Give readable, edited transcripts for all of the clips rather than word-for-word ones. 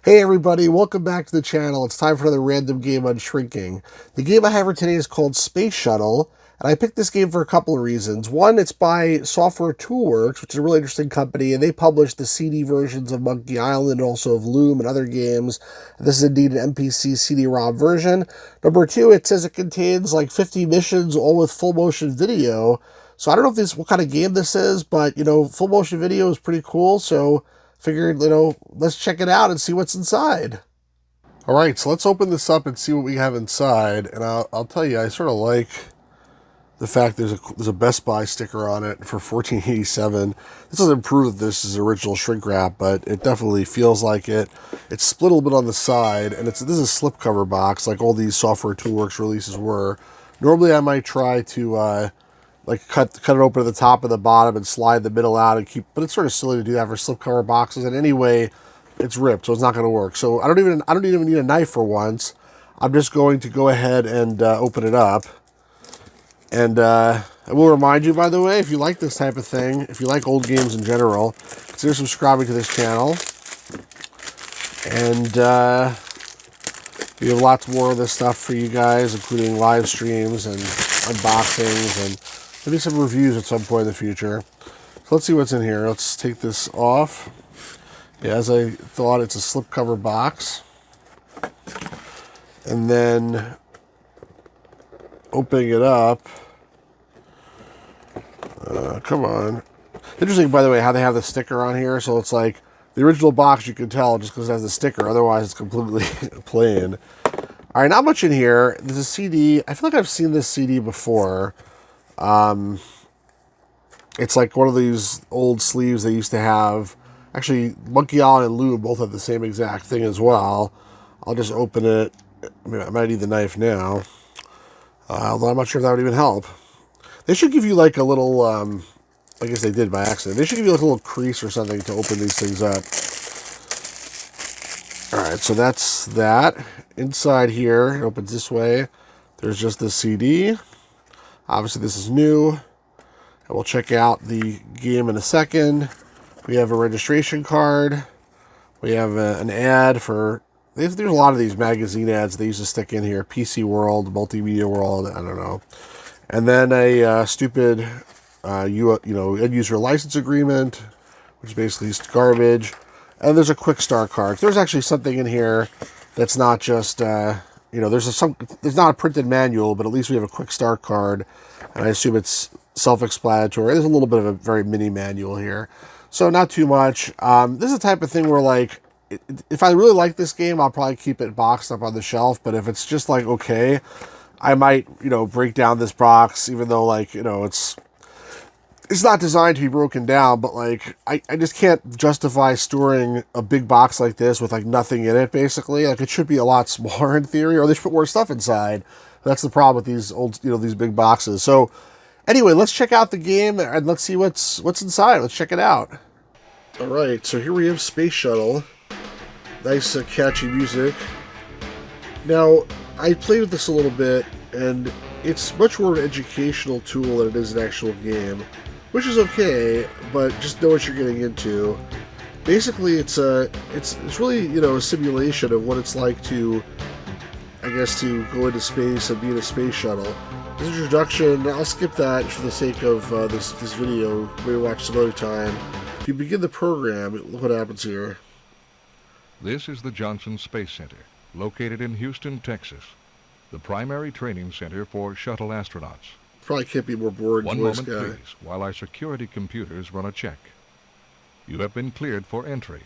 Hey everybody, welcome back to the channel. It's time for another random game on Shrinking. The game I have for today is called Space Shuttle, and I picked this game for a couple of reasons. One, it's by Software Toolworks, which is a really interesting company, and they publish the CD versions of Monkey Island and also of Loom and other games. This is indeed an PC CD-ROM version. Number two, it says it contains like 50 missions, all with full motion video. So I don't know what kind of game this is, but full motion video is pretty cool, so figured, let's check it out and see what's inside. All right, so let's open this up and see what we have inside. And I'll tell you, I sort of like the fact there's a Best Buy sticker on it for $14.87. This doesn't prove that this is original shrink wrap, but it definitely feels like it. It's split a little bit on the side, and this is a slipcover box, like all these Software Toolworks releases were. Normally, I might try to like cut it open at the top and the bottom and slide the middle out and keep, but it's sort of silly to do that for slipcover boxes. And anyway, it's ripped, so it's not going to work. So I don't even need a knife for once. I'm just going to go ahead and open it up. And I will remind you, by the way, if you like this type of thing, if you like old games in general, consider subscribing to this channel. And we have lots more of this stuff for you guys, including live streams and unboxings and maybe some reviews at some point in the future. So let's see what's in here. Let's take this off. Yeah, as I thought, it's a slipcover box. And then opening it up. Come on. Interesting, by the way, how they have the sticker on here. So it's like the original box, you can tell just because it has the sticker. Otherwise, it's completely plain. All right, not much in here. There's a CD. I feel like I've seen this CD before. It's like one of these old sleeves they used to have. Actually, Monkey Island and Loom both have the same exact thing as well. I'll just open it. I might need the knife now. Although I'm not sure if that would even help. They should give you like a little, I guess they did by accident. They should give you like a little crease or something to open these things up. Alright, so that's that. Inside here, it opens this way. There's just the CD. Obviously, this is new. And we'll check out the game in a second. We have a registration card. We have an ad for... There's a lot of these magazine ads they used to stick in here. PC World, Multimedia World, I don't know. And then a stupid end-user license agreement, which is basically just garbage. And there's a quick start card. There's actually something in here that's not just... there's not a printed manual, but at least we have a quick start card. And I assume it's self-explanatory. There's a little bit of a very mini manual here. So not too much. This is the type of thing where, like, if I really like this game, I'll probably keep it boxed up on the shelf. But if it's just like, okay, I might, break down this box, even though, like, it's not designed to be broken down. But, like, I just can't justify storing a big box like this with, like, nothing in it, basically. Like, it should be a lot smaller in theory, or they should put more stuff inside. That's the problem with these old, these big boxes. So anyway, let's check out the game and let's see what's inside. Let's check it out. All right, so here we have Space Shuttle. Nice, catchy music. Now, I played with this a little bit, and it's much more of an educational tool than it is an actual game, which is okay, but just know what you're getting into. Basically, it's really, a simulation of what it's like to, I guess, to go into space and be in a space shuttle. This introduction, I'll skip that for the sake of this video. Maybe watch some other time. If you begin the program, look what happens here. This is the Johnson Space Center, located in Houston, Texas, the primary training center for shuttle astronauts. Probably can't be more bored. One moment, please, while our security computers run a check. You have been cleared for entry.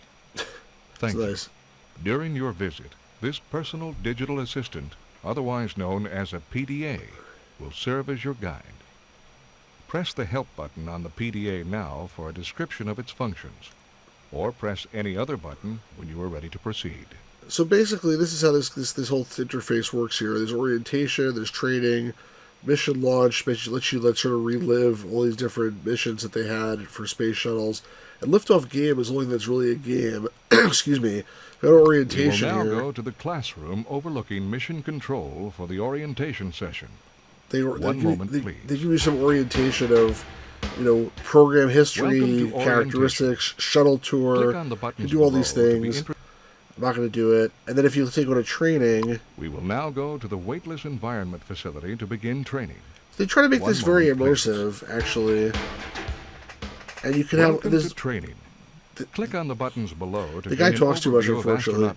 Thank you. Nice. During your visit, this personal digital assistant, otherwise known as a PDA, will serve as your guide. Press the Help button on the PDA now for a description of its functions, or press any other button when you are ready to proceed. So basically, this is how this whole interface works here. There's orientation, there's training, mission launch, which lets you sort of relive all these different missions that they had for space shuttles. And liftoff game is the only thing that's really a game. Excuse me. Got orientation here. We will now go to the classroom overlooking mission control for the orientation session. One moment, please. They give you some orientation of, program history, characteristics, shuttle tour. Click on the buttons you do all these things. I'm not going to do it. And then if you go to training... We will now go to the weightless environment facility to begin training. They try to make this very immersive, actually. And you can have this... to training. Click on the buttons below to the guy talks too much, unfortunately.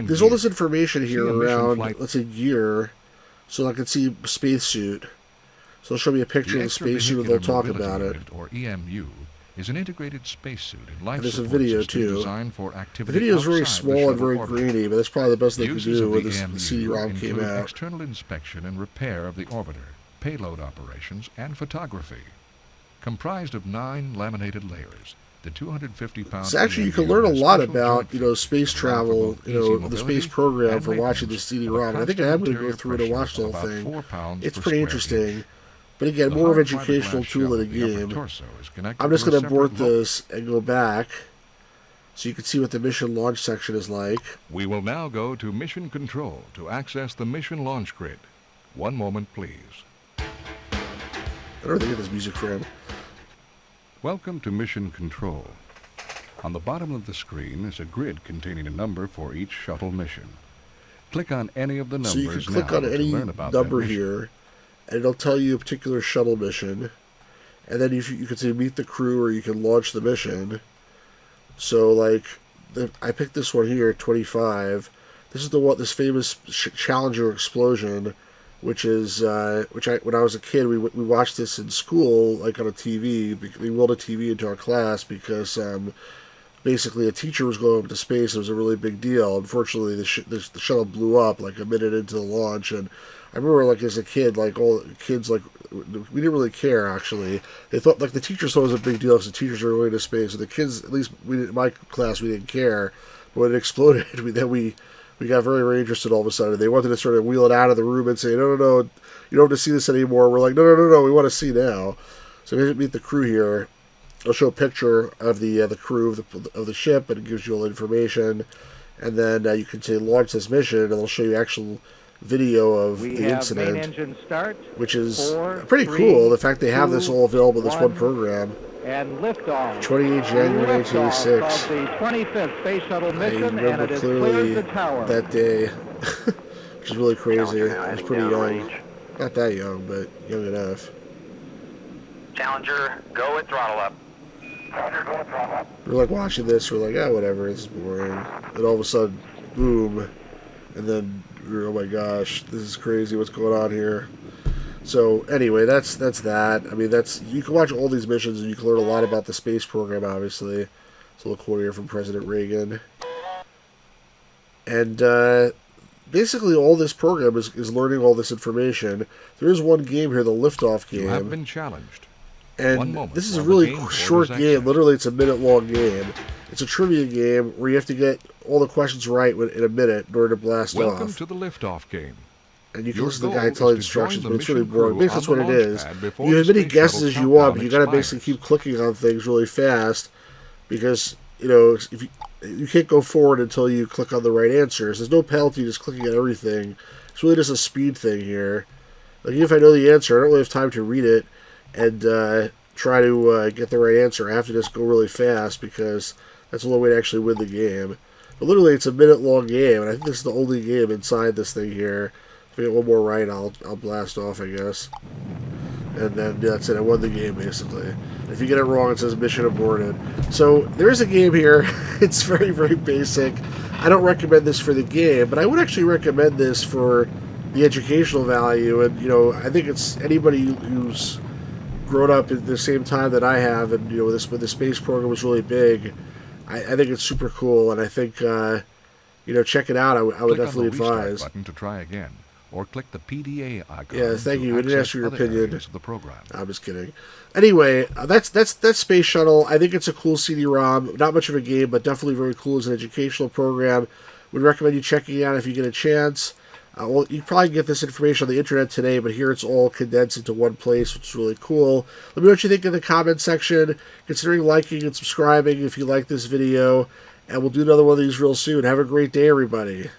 There's all this information here around, let's say, gear. So I can see spacesuit. So they'll show me a picture of the spacesuit and they'll talk about it. Or EMU is an integrated spacesuit and life there's a video too. Designed for activity. The video is very small and very grainy, but that's probably the best they could do when the CD-ROM came out. External inspection and repair of the orbiter, payload operations, and photography. Comprised of 9 laminated layers, the 250-pound... So actually, you can learn a lot about, space travel, the space program for watching the CD-ROM. I think I am going to go through it and watch the whole thing. It's pretty interesting. But again, more of an educational tool than a game. I'm just going to abort this and go back so you can see what the mission launch section is like. We will now go to Mission Control to access the mission launch grid. One moment, please. I don't know where they get this music from. Welcome to Mission Control. On the bottom of the screen is a grid containing a number for each shuttle mission. Click on any of the numbers now. So you can click on any number here, and it'll tell you a particular shuttle mission. And then you can say meet the crew, or you can launch the mission. So, like, I picked this one here, 25. This is this famous Challenger explosion, which is when I was a kid, we watched this in school, like on a TV. We rolled a TV into our class because basically a teacher was going up to space. It was a really big deal. Unfortunately, the shuttle blew up like a minute into the launch, and I remember, like, as a kid, like, all the kids, like, we didn't really care, actually. They thought, like, the teachers thought it was a big deal because the teachers were going to space. So the kids, at least in my class, we didn't care. But when it exploded, we got very, very interested all of a sudden. They wanted to sort of wheel it out of the room and say, no, you don't have to see this anymore. We're like, no, we want to see now. So we meet the crew here. I'll show a picture of the crew of the ship, and it gives you all the information. And then you can say launch this mission, and they'll show you actual video of the incident, which is pretty cool. The fact they have this all available in this one program. And liftoff. 28 January 1986. The 25th Space Shuttle mission, I remember and it clearly the tower. that day, which is really crazy. I was pretty young. Not that young, but young enough. Challenger, go with throttle up. We're like watching this, we're like, whatever, this is boring. And all of a sudden, boom. And then, oh my gosh, this is crazy, what's going on here? So, anyway, that's that. I mean, you can watch all these missions and you can learn a lot about the space program, obviously. It's a little quote here from President Reagan. And, basically all this program is learning all this information. There is one game here, the Liftoff game. You have been challenged. And this is a really short game. Literally, it's a minute-long game. It's a trivia game where you have to get all the questions right in a minute in order to blast off. Welcome to the Liftoff game. And you can listen to the guy tell you instructions, but it's really boring. Basically, that's what it is. You have as many guesses as you want, but you got to basically keep clicking on things really fast because, if you can't go forward until you click on the right answers. There's no penalty just clicking on everything. It's really just a speed thing here. Like, even if I know the answer, I don't really have time to read it and try to get the right answer. I have to just go really fast because that's the only way to actually win the game. But literally, it's a minute-long game, and I think this is the only game inside this thing here. If I get one more right, I'll blast off, I guess. And then that's it. I won the game, basically. If you get it wrong, it says mission aborted. So there is a game here. It's very, very basic. I don't recommend this for the game, but I would actually recommend this for the educational value. And, I think it's anybody who's grown up at the same time that I have, and when the space program was really big, I think it's super cool, and I think check it out. I would definitely advise. Button to try again, or click the PDA icon. Yeah, thank you. I didn't ask your opinion. Of the program. I'm just kidding. Anyway, that's Space Shuttle. I think it's a cool CD-ROM. Not much of a game, but definitely very cool as an educational program. Would recommend you checking it out if you get a chance. Well, you probably get this information on the internet today, but here it's all condensed into one place, which is really cool. Let me know what you think in the comment section. Considering liking and subscribing if you like this video. And we'll do another one of these real soon. Have a great day, everybody.